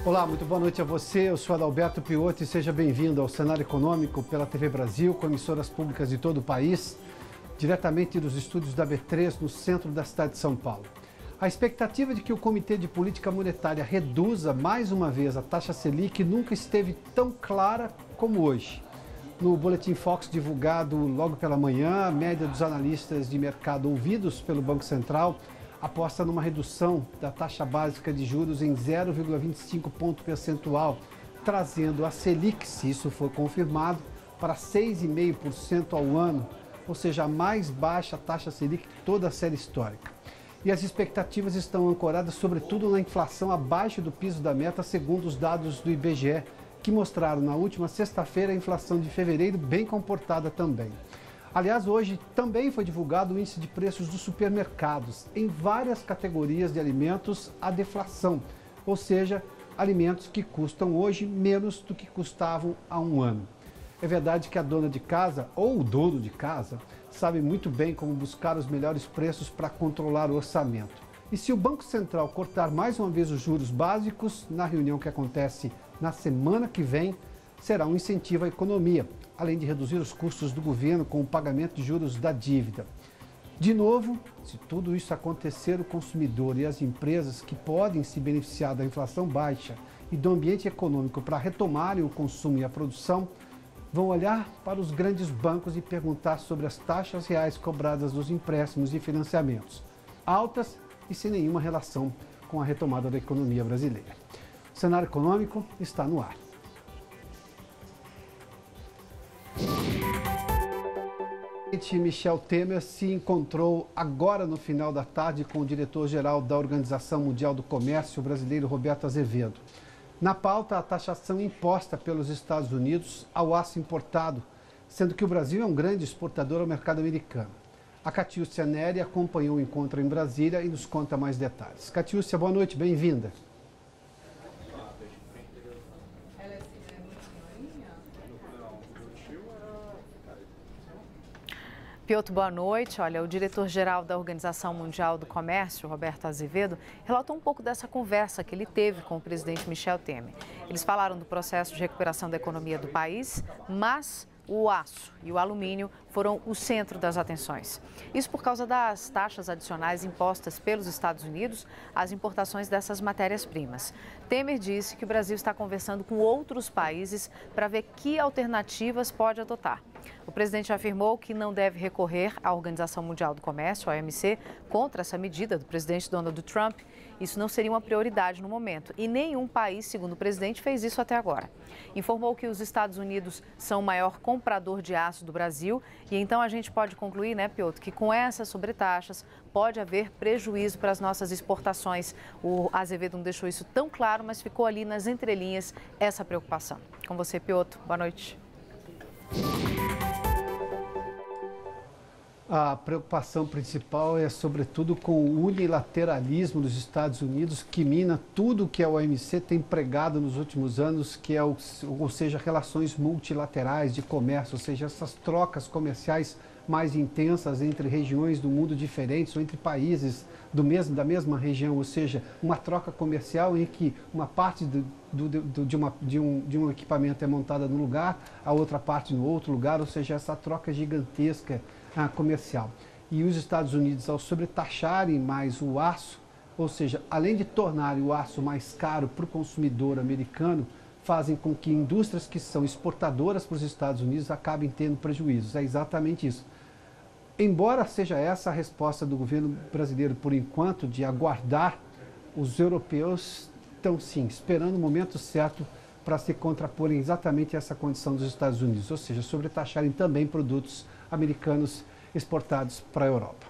Olá, muito boa noite a você. Eu sou Adalberto Piotto e seja bem-vindo ao Cenário Econômico pela TV Brasil, com emissoras públicas de todo o país, diretamente dos estúdios da B3, no centro da cidade de São Paulo. A expectativa de que o Comitê de Política Monetária reduza mais uma vez a taxa Selic nunca esteve tão clara como hoje. No Boletim Fox divulgado logo pela manhã, a média dos analistas de mercado ouvidos pelo Banco Central aposta numa redução da taxa básica de juros em 0,25 ponto percentual, trazendo a Selic, se isso for confirmado, para 6,5% ao ano, ou seja, a mais baixa taxa Selic de toda a série histórica. E as expectativas estão ancoradas sobretudo na inflação abaixo do piso da meta, segundo os dados do IBGE, que mostraram na última sexta-feira a inflação de fevereiro bem comportada também. Aliás, hoje também foi divulgado o índice de preços dos supermercados. Em várias categorias de alimentos, a deflação, ou seja, alimentos que custam hoje menos do que custavam há um ano. É verdade que a dona de casa, ou o dono de casa, sabe muito bem como buscar os melhores preços para controlar o orçamento. E se o Banco Central cortar mais uma vez os juros básicos, na reunião que acontece na semana que vem, será um incentivo à economia, além de reduzir os custos do governo com o pagamento de juros da dívida. De novo, se tudo isso acontecer, o consumidor e as empresas que podem se beneficiar da inflação baixa e do ambiente econômico para retomarem o consumo e a produção, vão olhar para os grandes bancos e perguntar sobre as taxas reais cobradas dos empréstimos e financiamentos, altas e sem nenhuma relação com a retomada da economia brasileira. O cenário econômico está no ar. O presidente Michel Temer se encontrou agora no final da tarde com o diretor-geral da Organização Mundial do Comércio, o brasileiro Roberto Azevedo. Na pauta, a taxação imposta pelos Estados Unidos ao aço importado, sendo que o Brasil é um grande exportador ao mercado americano. A Catiúcia Neri acompanhou o encontro em Brasília e nos conta mais detalhes. Catiúcia, boa noite, bem-vinda. Piotto, boa noite. Olha, o diretor-geral da Organização Mundial do Comércio, Roberto Azevedo, relatou um pouco dessa conversa que ele teve com o presidente Michel Temer. Eles falaram do processo de recuperação da economia do país, mas o aço e o alumínio foram o centro das atenções. Isso por causa das taxas adicionais impostas pelos Estados Unidos às importações dessas matérias-primas. Temer disse que o Brasil está conversando com outros países para ver que alternativas pode adotar. O presidente afirmou que não deve recorrer à Organização Mundial do Comércio, a OMC, contra essa medida do presidente Donald Trump. Isso não seria uma prioridade no momento e nenhum país, segundo o presidente, fez isso até agora. Informou que os Estados Unidos são o maior comprador de aço do Brasil e então a gente pode concluir, né, Piotto, que com essas sobretaxas pode haver prejuízo para as nossas exportações. O Azevedo não deixou isso tão claro, mas ficou ali nas entrelinhas essa preocupação. Com você, Piotto, boa noite. A preocupação principal é, sobretudo, com o unilateralismo dos Estados Unidos, que mina tudo que a OMC tem pregado nos últimos anos, que é, ou seja, relações multilaterais de comércio, ou seja, essas trocas comerciais mais intensas entre regiões do mundo diferentes ou entre países da mesma região, ou seja, uma troca comercial em que uma parte de um equipamento é montada num lugar, a outra parte no outro lugar, ou seja, essa troca gigantesca comercial. E os Estados Unidos, ao sobretaxarem mais o aço, ou seja, além de tornarem o aço mais caro para o consumidor americano, fazem com que indústrias que são exportadoras para os Estados Unidos acabem tendo prejuízos. É exatamente isso. Embora seja essa a resposta do governo brasileiro, por enquanto, de aguardar, os europeus estão, sim, esperando o momento certo para se contraporem exatamente a essa condição dos Estados Unidos, ou seja, sobretaxarem também produtos americanos exportados para a Europa.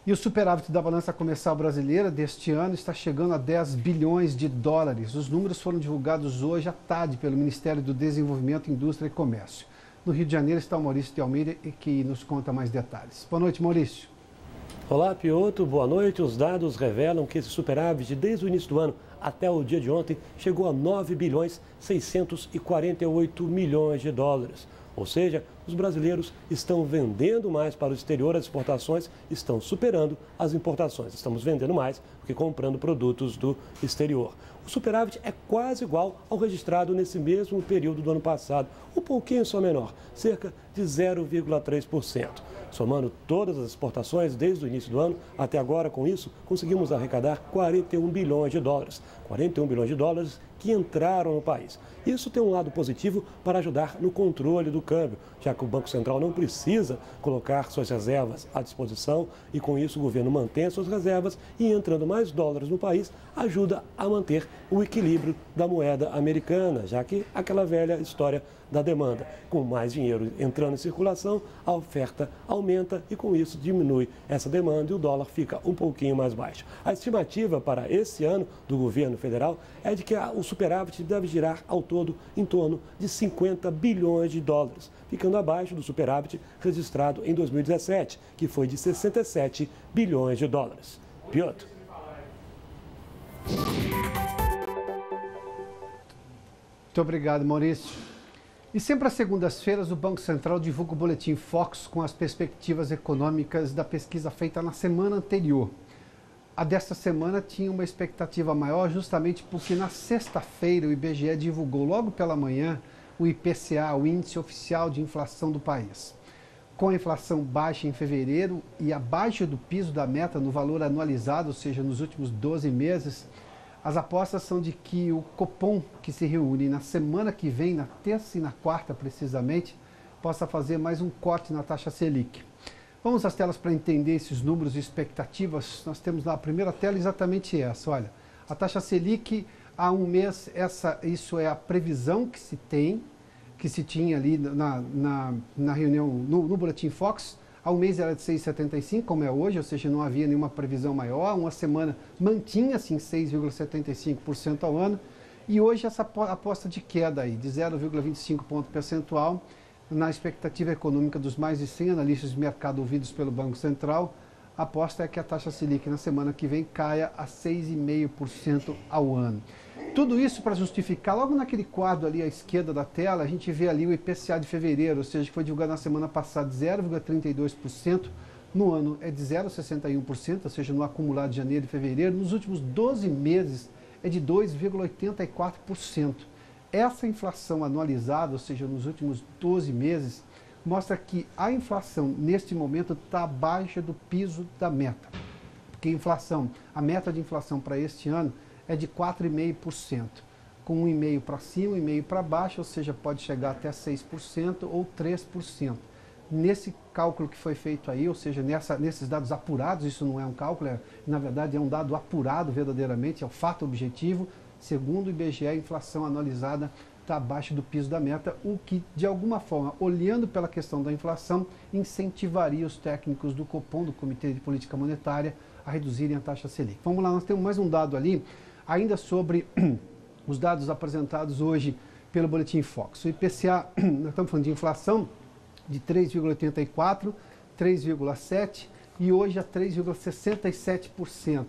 E o superávit da balança comercial brasileira deste ano está chegando a 10 bilhões de dólares. Os números foram divulgados hoje à tarde pelo Ministério do Desenvolvimento, Indústria e Comércio. No Rio de Janeiro está o Maurício de Almeida, que nos conta mais detalhes. Boa noite, Maurício. Olá, Piotto. Boa noite. Os dados revelam que esse superávit, desde o início do ano até o dia de ontem, chegou a 9 bilhões 648 milhões de dólares. Ou seja, os brasileiros estão vendendo mais para o exterior, as exportações estão superando as importações. Estamos vendendo mais do que comprando produtos do exterior. O superávit é quase igual ao registrado nesse mesmo período do ano passado, um pouquinho só menor, cerca de 0,3%. Somando todas as exportações desde o início do ano até agora, com isso, conseguimos arrecadar 41 bilhões de dólares. 41 bilhões de dólares que entraram no país. Isso tem um lado positivo para ajudar no controle do câmbio, já que o Banco Central não precisa colocar suas reservas à disposição e, com isso, o governo mantém as suas reservas e, entrando mais dólares no país, ajuda a manter o equilíbrio da moeda americana, já que aquela velha história da demanda. Com mais dinheiro entrando em circulação, a oferta aumenta e, com isso, diminui essa demanda e o dólar fica um pouquinho mais baixo. A estimativa para esse ano do governo federal é de que o superávit deve girar ao todo em torno de 50 bilhões de dólares, ficando abaixo do superávit registrado em 2017, que foi de 67 bilhões de dólares. Piotr. Muito obrigado, Maurício. E sempre às segundas-feiras, o Banco Central divulga o Boletim Focus com as perspectivas econômicas da pesquisa feita na semana anterior. A desta semana tinha uma expectativa maior justamente porque na sexta-feira o IBGE divulgou logo pela manhã o IPCA, o Índice Oficial de Inflação do país. Com a inflação baixa em fevereiro e abaixo do piso da meta no valor anualizado, ou seja, nos últimos 12 meses, as apostas são de que o Copom, que se reúne na semana que vem, na terça e na quarta precisamente, possa fazer mais um corte na taxa Selic. Vamos às telas para entender esses números e expectativas. Nós temos lá a primeira tela exatamente essa. Olha, a taxa Selic há um mês, isso é a previsão que se tinha ali na reunião, no Boletim Focus. Há um mês era de 6,75, como é hoje, ou seja, não havia nenhuma previsão maior. Uma semana mantinha-se em 6,75% ao ano. E hoje essa aposta de queda aí, de 0,25 ponto percentual, na expectativa econômica dos mais de 100 analistas de mercado ouvidos pelo Banco Central, a aposta é que a taxa Selic na semana que vem caia a 6,5% ao ano. Tudo isso para justificar, logo naquele quadro ali à esquerda da tela, a gente vê ali o IPCA de fevereiro, ou seja, que foi divulgado na semana passada, 0,32%, no ano é de 0,61%, ou seja, no acumulado de janeiro e fevereiro, nos últimos 12 meses é de 2,84%. Essa inflação anualizada, ou seja, nos últimos 12 meses, mostra que a inflação, neste momento, está abaixo do piso da meta. Porque a meta de inflação para este ano é de 4,5%, com 1,5% para cima, 1,5% para baixo, ou seja, pode chegar até 6% ou 3%. Nesse cálculo que foi feito aí, ou seja, nesses dados apurados, isso não é um cálculo, na verdade é um dado apurado verdadeiramente, é o fato objetivo. Segundo o IBGE, a inflação anualizada está abaixo do piso da meta, o que, de alguma forma, olhando pela questão da inflação, incentivaria os técnicos do Copom, do Comitê de Política Monetária, a reduzirem a taxa Selic. Vamos lá, nós temos mais um dado ali, ainda sobre os dados apresentados hoje pelo Boletim Focus. O IPCA, nós estamos falando de inflação de 3,84%, 3,7% e hoje a 3,67%.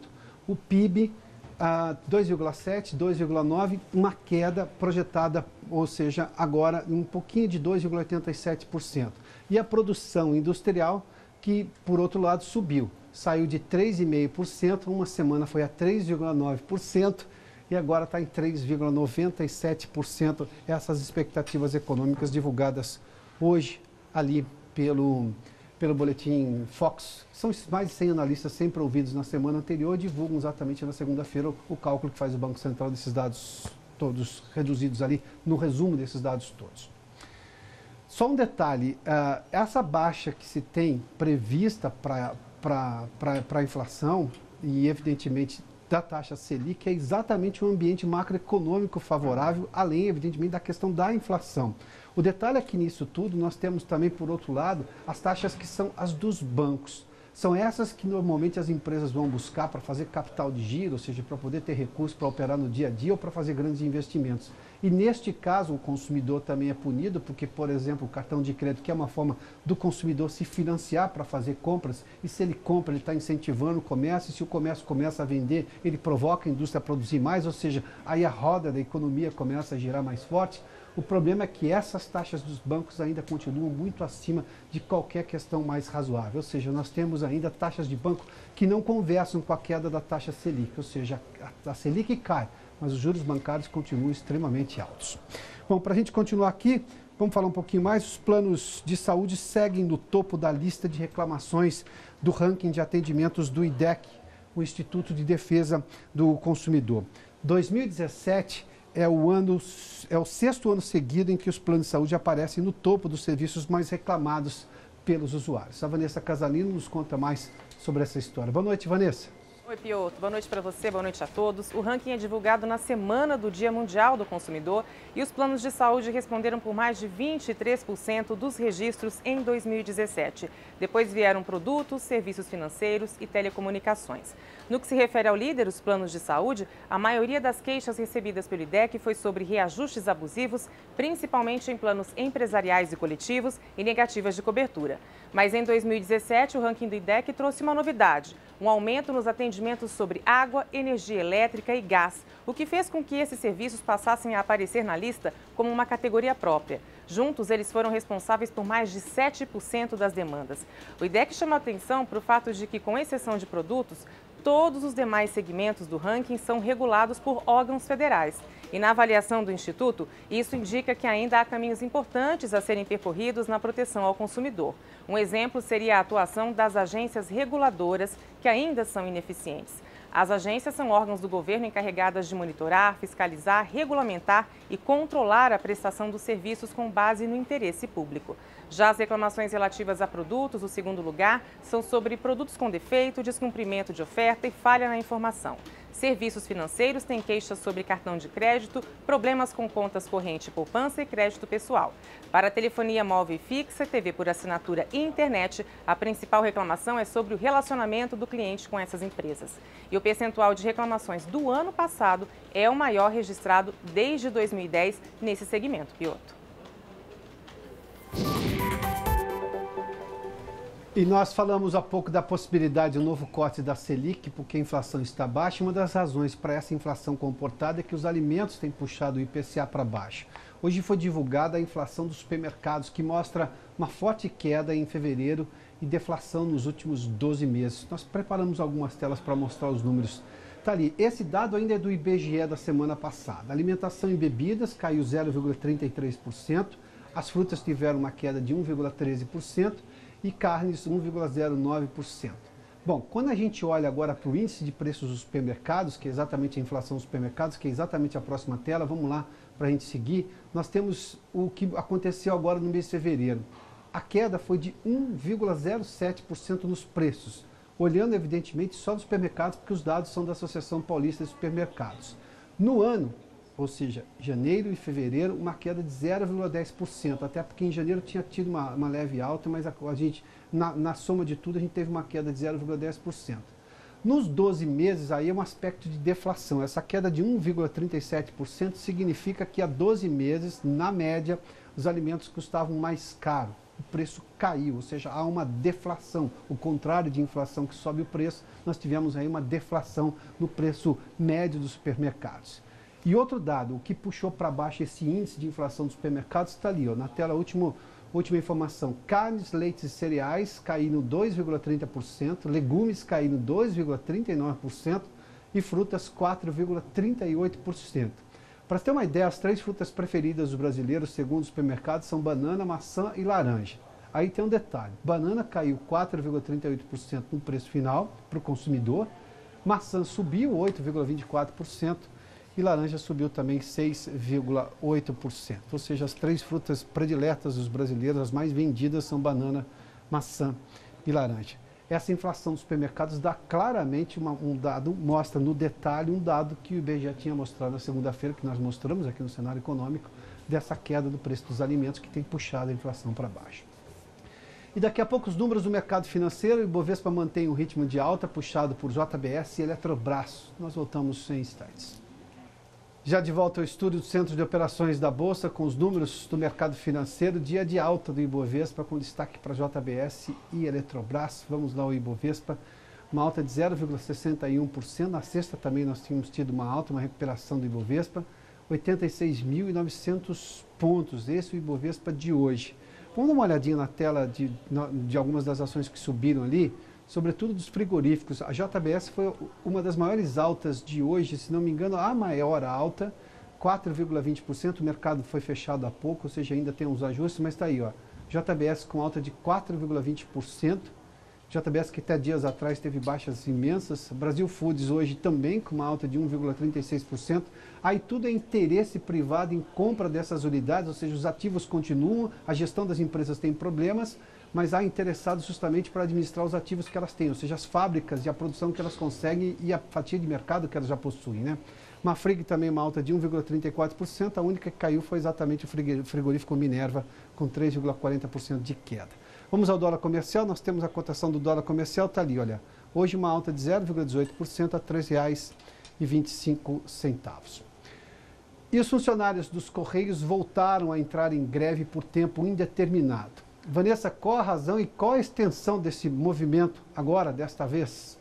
O PIB a 2,7%, 2,9%, uma queda projetada, ou seja, agora um pouquinho de 2,87%. E a produção industrial, que por outro lado subiu, saiu de 3,5%, uma semana foi a 3,9% e agora está em 3,97%. Essas expectativas econômicas divulgadas hoje ali pelo Boletim Focus. São mais de 100 analistas sempre ouvidos na semana anterior e divulgam exatamente na segunda-feira o cálculo que faz o Banco Central desses dados todos reduzidos ali, no resumo desses dados todos. Só um detalhe, essa baixa que se tem prevista para a inflação e evidentemente da taxa Selic é exatamente um ambiente macroeconômico favorável, além evidentemente da questão da inflação. O detalhe é que nisso tudo nós temos também, por outro lado, as taxas que são as dos bancos. São essas que normalmente as empresas vão buscar para fazer capital de giro, ou seja, para poder ter recursos para operar no dia a dia ou para fazer grandes investimentos. E neste caso o consumidor também é punido, porque, por exemplo, o cartão de crédito, que é uma forma do consumidor se financiar para fazer compras, e se ele compra, ele está incentivando o comércio, e se o comércio começa a vender, ele provoca a indústria a produzir mais, ou seja, aí a roda da economia começa a girar mais forte. O problema é que essas taxas dos bancos ainda continuam muito acima de qualquer questão mais razoável. Ou seja, nós temos ainda taxas de banco que não conversam com a queda da taxa Selic. Ou seja, a Selic cai, mas os juros bancários continuam extremamente altos. Bom, para a gente continuar aqui, vamos falar um pouquinho mais. Os planos de saúde seguem no topo da lista de reclamações do ranking de atendimentos do IDEC, o Instituto de Defesa do Consumidor. 2017 é o sexto ano seguido em que os planos de saúde aparecem no topo dos serviços mais reclamados pelos usuários. A Vanessa Casalino nos conta mais sobre essa história. Boa noite, Vanessa. Oi, Piotr. Boa noite para você, boa noite a todos. O ranking é divulgado na semana do Dia Mundial do Consumidor e os planos de saúde responderam por mais de 23% dos registros em 2017. Depois vieram produtos, serviços financeiros e telecomunicações. No que se refere ao líder, os planos de saúde, a maioria das queixas recebidas pelo IDEC foi sobre reajustes abusivos, principalmente em planos empresariais e coletivos e negativas de cobertura. Mas em 2017, o ranking do IDEC trouxe uma novidade, um aumento nos atendimentos sobre água, energia elétrica e gás, o que fez com que esses serviços passassem a aparecer na lista como uma categoria própria. Juntos, eles foram responsáveis por mais de 7% das demandas. O IDEC chama a atenção para o fato de que, com exceção de produtos, todos os demais segmentos do ranking são regulados por órgãos federais. E na avaliação do Instituto, isso indica que ainda há caminhos importantes a serem percorridos na proteção ao consumidor. Um exemplo seria a atuação das agências reguladoras, que ainda são ineficientes. As agências são órgãos do governo encarregadas de monitorar, fiscalizar, regulamentar e controlar a prestação dos serviços com base no interesse público. Já as reclamações relativas a produtos, o segundo lugar, são sobre produtos com defeito, descumprimento de oferta e falha na informação. Serviços financeiros têm queixas sobre cartão de crédito, problemas com contas corrente, poupança e crédito pessoal. Para a telefonia móvel e fixa, TV por assinatura e internet, a principal reclamação é sobre o relacionamento do cliente com essas empresas. E o percentual de reclamações do ano passado é o maior registrado desde 2010 nesse segmento, Piotr. E nós falamos há pouco da possibilidade de um novo corte da Selic, porque a inflação está baixa. Uma das razões para essa inflação comportada é que os alimentos têm puxado o IPCA para baixo. Hoje foi divulgada a inflação dos supermercados, que mostra uma forte queda em fevereiro e deflação nos últimos 12 meses. Nós preparamos algumas telas para mostrar os números. Está ali. Esse dado ainda é do IBGE da semana passada. Alimentação e bebidas caiu 0,33%. As frutas tiveram uma queda de 1,13%. E carnes 1,09%. Bom, quando a gente olha agora para o índice de preços dos supermercados, que é exatamente a inflação dos supermercados, que é exatamente a próxima tela, vamos lá para a gente seguir, nós temos o que aconteceu agora no mês de fevereiro. A queda foi de 1,07% nos preços, olhando evidentemente só dos supermercados, porque os dados são da Associação Paulista de Supermercados. No ano, ou seja, janeiro e fevereiro, uma queda de 0,10%, até porque em janeiro tinha tido uma leve alta, mas a gente, na soma de tudo, a gente teve uma queda de 0,10%. Nos 12 meses, aí é um aspecto de deflação. Essa queda de 1,37% significa que há 12 meses, na média, os alimentos custavam mais caro. O preço caiu, ou seja, há uma deflação. O contrário de inflação que sobe o preço, nós tivemos aí uma deflação no preço médio dos supermercados. E outro dado, o que puxou para baixo esse índice de inflação dos supermercados está ali, ó, na tela, última informação. Carnes, leites e cereais caíram 2,30%, legumes caíram 2,39% e frutas 4,38%. Para ter uma ideia, as 3 frutas preferidas dos brasileiros, segundo os supermercados, são banana, maçã e laranja. Aí tem um detalhe, banana caiu 4,38% no preço final para o consumidor, maçã subiu 8,24%, e laranja subiu também 6,8%. Ou seja, as 3 frutas prediletas dos brasileiros, as mais vendidas, são banana, maçã e laranja. Essa inflação dos supermercados dá claramente um dado, mostra no detalhe um dado que o IBGE tinha mostrado na segunda-feira, que nós mostramos aqui no cenário econômico, dessa queda do preço dos alimentos que tem puxado a inflação para baixo. E daqui a pouco os números do mercado financeiro. O Ibovespa mantém um ritmo de alta puxado por JBS e Eletrobras. Nós voltamos em instantes. Já de volta ao estúdio do Centro de Operações da Bolsa, com os números do mercado financeiro, dia de alta do Ibovespa, com destaque para JBS e Eletrobras. Vamos lá ao Ibovespa, uma alta de 0,61%. Na sexta também nós tínhamos tido uma alta, uma recuperação do Ibovespa. 86.900 pontos. Esse é o Ibovespa de hoje. Vamos dar uma olhadinha na tela de algumas das ações que subiram ali, sobretudo dos frigoríficos. A JBS foi uma das maiores altas de hoje, se não me engano, a maior alta, 4,20%. O mercado foi fechado há pouco, ou seja, ainda tem uns ajustes, mas está aí, ó. JBS com alta de 4,20%. JBS que até dias atrás teve baixas imensas. Brasil Foods hoje também com uma alta de 1,36%. Aí tudo é interesse privado em compra dessas unidades, ou seja, os ativos continuam, a gestão das empresas tem problemas, mas há interessados justamente para administrar os ativos que elas têm, ou seja, as fábricas e a produção que elas conseguem e a fatia de mercado que elas já possuem, né? Mafrig também uma alta de 1,34%, a única que caiu foi exatamente o frigorífico Minerva, com 3,40% de queda. Vamos ao dólar comercial, nós temos a cotação do dólar comercial, está ali, olha, hoje uma alta de 0,18% a R$ 3,25. E os funcionários dos Correios voltaram a entrar em greve por tempo indeterminado. Vanessa, qual a razão e qual a extensão desse movimento agora, desta vez?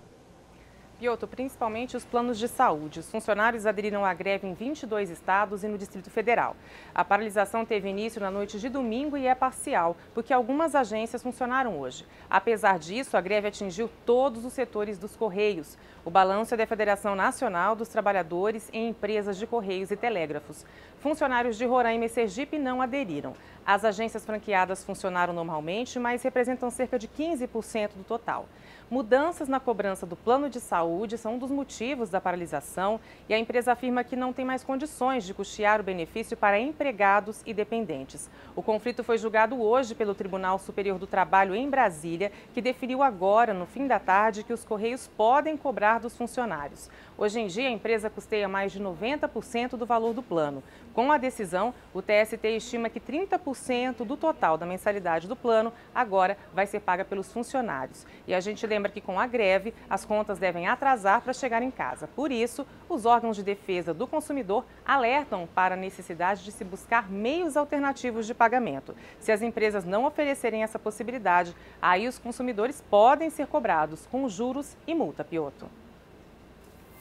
Piotr, principalmente os planos de saúde. Os funcionários aderiram à greve em 22 estados e no Distrito Federal. A paralisação teve início na noite de domingo e é parcial, porque algumas agências funcionaram hoje. Apesar disso, a greve atingiu todos os setores dos Correios. O balanço é da Federação Nacional dos Trabalhadores em Empresas de Correios e Telégrafos. Funcionários de Roraima e Sergipe não aderiram. As agências franqueadas funcionaram normalmente, mas representam cerca de 15% do total. Mudanças na cobrança do plano de saúde são um dos motivos da paralisação e a empresa afirma que não tem mais condições de custear o benefício para empregados e dependentes. O conflito foi julgado hoje pelo Tribunal Superior do Trabalho em Brasília, que definiu agora, no fim da tarde, que os Correios podem cobrar dos funcionários. Hoje em dia, a empresa custeia mais de 90% do valor do plano. Com a decisão, o TST estima que 30% do total da mensalidade do plano agora vai ser paga pelos funcionários. E a gente lembra que com a greve, as contas devem atrasar para chegar em casa. Por isso, os órgãos de defesa do consumidor alertam para a necessidade de se buscar meios alternativos de pagamento. Se as empresas não oferecerem essa possibilidade, aí os consumidores podem ser cobrados com juros e multa, Piotr.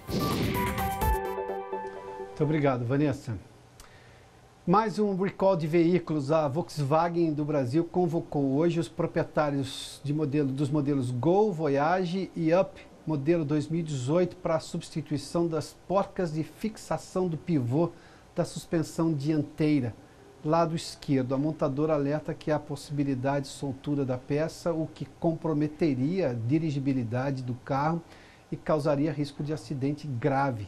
Muito obrigado, Vanessa. Mais um recall de veículos. A Volkswagen do Brasil convocou hoje os proprietários dos modelos Gol, Voyage e Up, modelo 2018, para a substituição das porcas de fixação do pivô da suspensão dianteira, lado esquerdo. A montadora alerta que há possibilidade de soltura da peça, o que comprometeria a dirigibilidade do carro e causaria risco de acidente grave.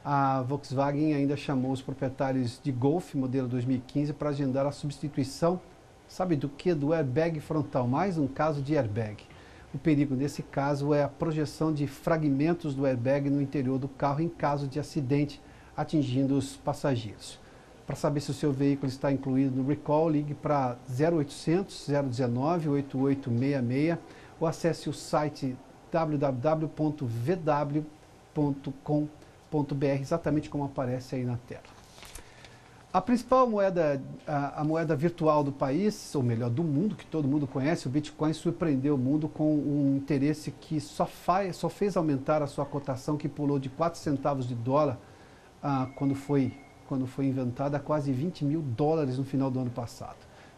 A Volkswagen ainda chamou os proprietários de Golf, modelo 2015, para agendar a substituição, sabe do que? Do airbag frontal, mais um caso de airbag. O perigo nesse caso é a projeção de fragmentos do airbag no interior do carro em caso de acidente, atingindo os passageiros. Para saber se o seu veículo está incluído no recall, ligue para 0800 019 8866 ou acesse o site www.vw.com.br, exatamente como aparece aí na tela. A principal moeda, a moeda virtual do país, ou melhor, do mundo, que todo mundo conhece, o Bitcoin, surpreendeu o mundo com um interesse que só fez aumentar a sua cotação, que pulou de 4 centavos de dólar quando foi inventada, a quase 20 mil dólares no final do ano passado.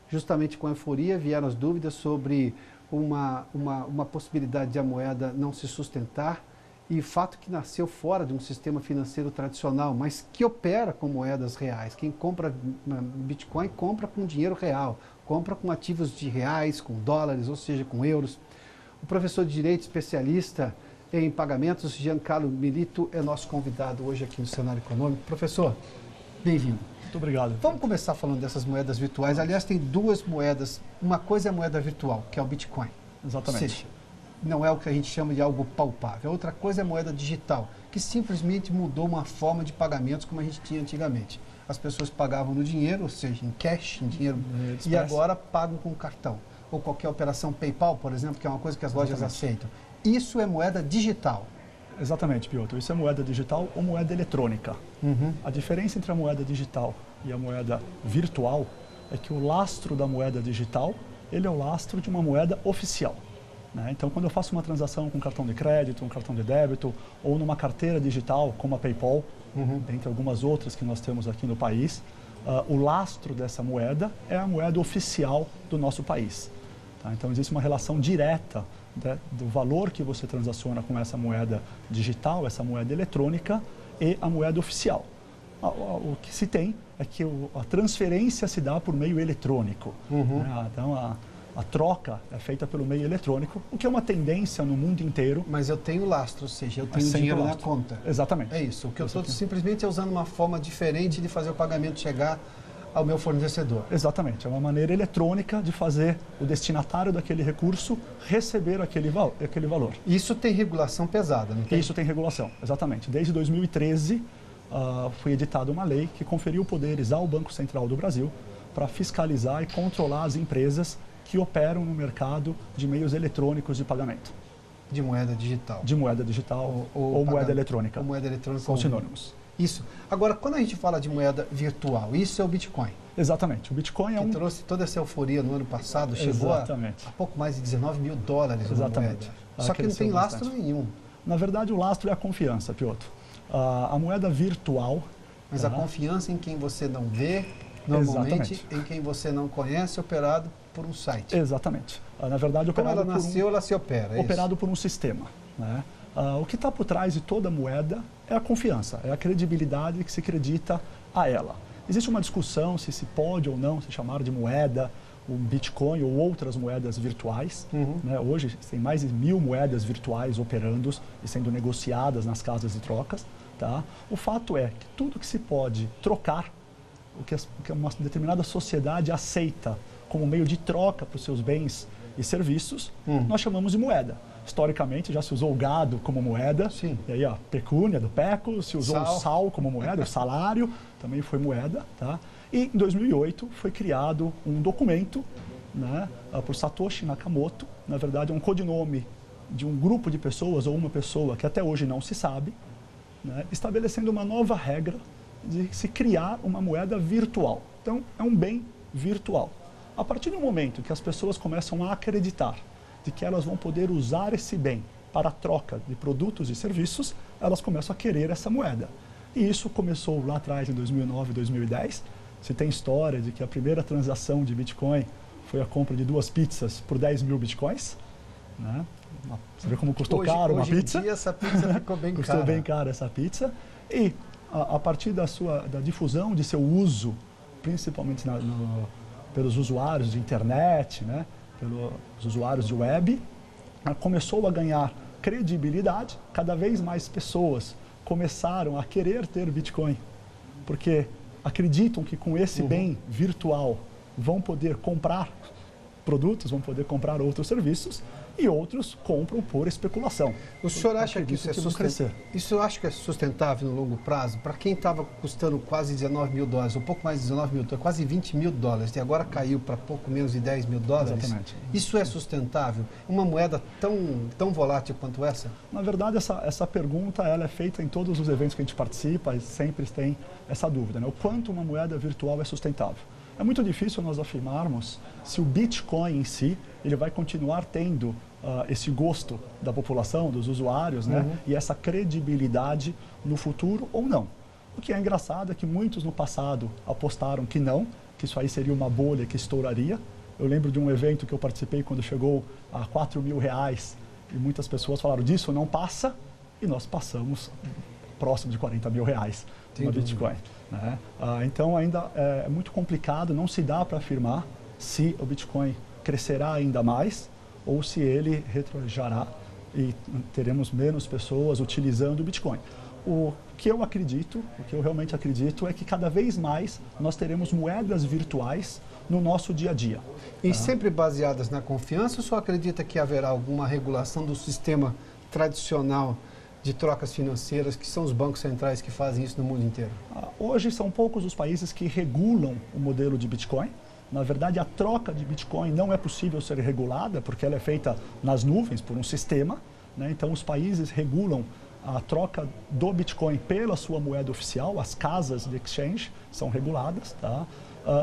Justamente com a euforia vieram as dúvidas sobre uma possibilidade de a moeda não se sustentar, e o fato que nasceu fora de um sistema financeiro tradicional, mas que opera com moedas reais. Quem compra Bitcoin compra com dinheiro real, compra com ativos de reais, com dólares, ou seja, com euros. O professor de Direito, especialista em pagamentos, Giancarlo Milito, é nosso convidado hoje aqui no Cenário Econômico. Professor, bem-vindo. Muito obrigado. Vamos começar falando dessas moedas virtuais. Aliás, tem duas moedas. Uma coisa é a moeda virtual, que é o Bitcoin. Exatamente. Ou seja, não é o que a gente chama de algo palpável. Outra coisa é a moeda digital, que simplesmente mudou uma forma de pagamentos como a gente tinha antigamente. As pessoas pagavam no dinheiro, ou seja, em cash, em dinheiro, e agora pagam com cartão. Ou qualquer operação PayPal, por exemplo, que é uma coisa que as lojas aceitam. Isso é moeda digital. Exatamente, Piotr. Isso é moeda digital ou moeda eletrônica. A diferença entre a moeda digital e a moeda virtual é que o lastro da moeda digital, ele é o lastro de uma moeda oficial. né? Então, quando eu faço uma transação com cartão de crédito, um cartão de débito ou numa carteira digital como a PayPal, entre algumas outras que nós temos aqui no país, o lastro dessa moeda é a moeda oficial do nosso país. Tá? Então, existe uma relação direta, né, do valor que você transaciona com essa moeda digital, essa moeda eletrônica e a moeda oficial. O que se tem é que a transferência se dá por meio eletrônico. Né? Então, a troca é feita pelo meio eletrônico, o que é uma tendência no mundo inteiro. Mas eu tenho lastro, ou seja, eu tenho dinheiro na conta. Exatamente. É isso. O que eu estou simplesmente é usando uma forma diferente de fazer o pagamento chegar ao meu fornecedor. Exatamente. É uma maneira eletrônica de fazer o destinatário daquele recurso receber aquele valor. Isso tem regulação pesada, não tem? Isso tem regulação, exatamente. Desde 2013, foi editada uma lei que conferiu poderes ao Banco Central do Brasil para fiscalizar e controlar as empresas que operam no mercado de meios eletrônicos de pagamento. De moeda digital. De moeda digital ou moeda eletrônica. Ou moeda eletrônica. São sinônimos. Isso. Agora, quando a gente fala de moeda virtual, isso é o Bitcoin. Exatamente. O Bitcoin é que trouxe toda essa euforia no ano passado, chegou a pouco mais de 19 mil dólares uma moeda. Só que não tem lastro nenhum. Na verdade, o lastro é a confiança, Piotr. A moeda virtual... Mas a confiança em quem você não vê, normalmente em quem você não conhece, operado por um site. Exatamente. Na verdade, como ela nasceu, ela se opera. Operado por um sistema, né? O que está por trás de toda moeda é a confiança, é a credibilidade que se acredita a ela. Existe uma discussão se pode ou não se chamar de moeda o Bitcoin ou outras moedas virtuais. Né? Hoje tem mais de 1000 moedas virtuais operando e sendo negociadas nas casas de trocas. Tá? O fato é que tudo que se pode trocar, o que uma determinada sociedade aceita como meio de troca para os seus bens e serviços, nós chamamos de moeda. Historicamente, já se usou o gado como moeda, Sim. E aí a pecúnia do peco, se usou o sal como moeda, o salário também foi moeda. Tá? E em 2008 foi criado um documento, né, por Satoshi Nakamoto, na verdade é um codinome de um grupo de pessoas ou uma pessoa que até hoje não se sabe, né, estabelecendo uma nova regra de se criar uma moeda virtual. Então, é um bem virtual. A partir do momento que as pessoas começam a acreditar de que elas vão poder usar esse bem para a troca de produtos e serviços, elas começam a querer essa moeda. E isso começou lá atrás, em 2009, 2010. Se tem história de que a primeira transação de Bitcoin foi a compra de 2 pizzas por 10 mil Bitcoins. Né? Você vê como custou caro uma pizza. Hoje em dia essa pizza ficou bem cara. Custou bem cara essa pizza. E a partir da difusão de seu uso, principalmente pelos usuários de internet, né? Pelos usuários de web, começou a ganhar credibilidade. Cada vez mais pessoas começaram a querer ter Bitcoin, porque acreditam que com esse bem virtual vão poder comprar produtos, vão poder comprar outros serviços, e outros compram por especulação. O senhor acha que isso é sustentável? Isso eu acho que é sustentável no longo prazo? Para quem estava custando quase 19 mil dólares, ou pouco mais de 19 mil dólares, quase 20 mil dólares, e agora caiu para pouco menos de 10 mil dólares? Exatamente. Isso é sustentável? Uma moeda tão volátil quanto essa? Na verdade, essa pergunta ela é feita em todos os eventos que a gente participa e sempre tem essa dúvida, né? O quanto uma moeda virtual é sustentável. É muito difícil nós afirmarmos se o Bitcoin em si ele vai continuar tendo esse gosto da população, dos usuários, né? E essa credibilidade no futuro ou não. O que é engraçado é que muitos no passado apostaram que não, que isso aí seria uma bolha que estouraria. Eu lembro de um evento que eu participei quando chegou a 4 mil reais e muitas pessoas falaram disso não passa, e nós passamos próximo de 40 mil reais no Bitcoin. Né? Então ainda é muito complicado, não se dá para afirmar se o Bitcoin crescerá ainda mais ou se ele retrojará e teremos menos pessoas utilizando o Bitcoin. O que eu acredito, o que eu realmente acredito é que cada vez mais nós teremos moedas virtuais no nosso dia a dia. E sempre baseadas na confiança, ou só acredita que haverá alguma regulação do sistema tradicional de trocas financeiras, que são os bancos centrais que fazem isso no mundo inteiro? Hoje são poucos os países que regulam o modelo de Bitcoin. Na verdade, a troca de Bitcoin não é possível ser regulada, porque ela é feita nas nuvens por um sistema. Né? Então, os países regulam a troca do Bitcoin pela sua moeda oficial, as casas de exchange são reguladas. Tá?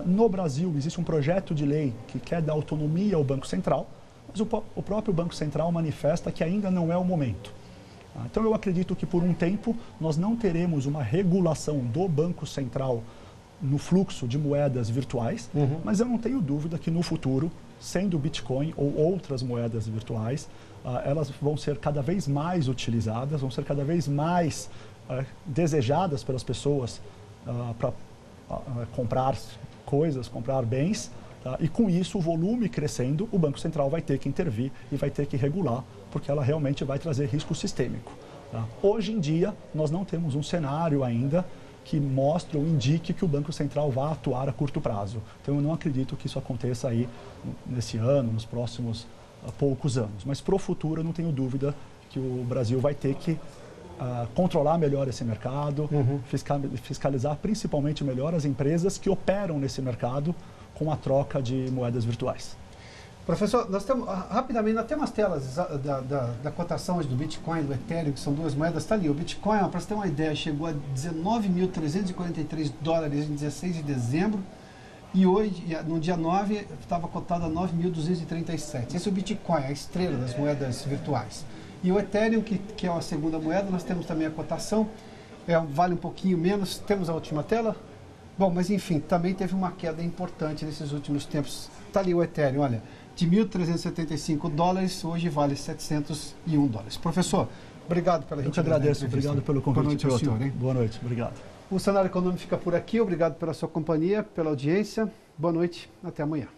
No Brasil, existe um projeto de lei que quer dar autonomia ao Banco Central. Mas o próprio Banco Central manifesta que ainda não é o momento. Então, eu acredito que por um tempo nós não teremos uma regulação do Banco Central no fluxo de moedas virtuais, mas eu não tenho dúvida que no futuro, sendo o Bitcoin ou outras moedas virtuais, elas vão ser cada vez mais utilizadas, vão ser cada vez mais desejadas pelas pessoas para comprar coisas, comprar bens, e com isso o volume crescendo, o Banco Central vai ter que intervir e vai ter que regular, porque ela realmente vai trazer risco sistêmico. Hoje em dia, nós não temos um cenário ainda que mostre ou indique que o Banco Central vá atuar a curto prazo. Então, eu não acredito que isso aconteça aí nesse ano, nos próximos poucos anos. Mas para o futuro, eu não tenho dúvida que o Brasil vai ter que controlar melhor esse mercado, fiscalizar principalmente melhor as empresas que operam nesse mercado com a troca de moedas virtuais. Professor, nós temos, rapidamente, nós temos as telas da cotação hoje do Bitcoin e do Ethereum, que são duas moedas, está ali. O Bitcoin, para você ter uma ideia, chegou a 19.343 dólares em 16 de dezembro e hoje, no dia 9, estava cotado a 9.237. Esse é o Bitcoin, a estrela das moedas virtuais. E o Ethereum, que é a segunda moeda, nós temos também a cotação, vale um pouquinho menos. Temos a última tela? Bom, mas enfim, também teve uma queda importante nesses últimos tempos. Está ali o Ethereum, olha, de 1.375 dólares, hoje vale 701 dólares. Professor, obrigado pela gente. Eu que agradeço, obrigado pelo convite. Boa noite ao senhor, hein? Boa noite, obrigado. O Cenário Econômico fica por aqui, obrigado pela sua companhia, pela audiência. Boa noite, até amanhã.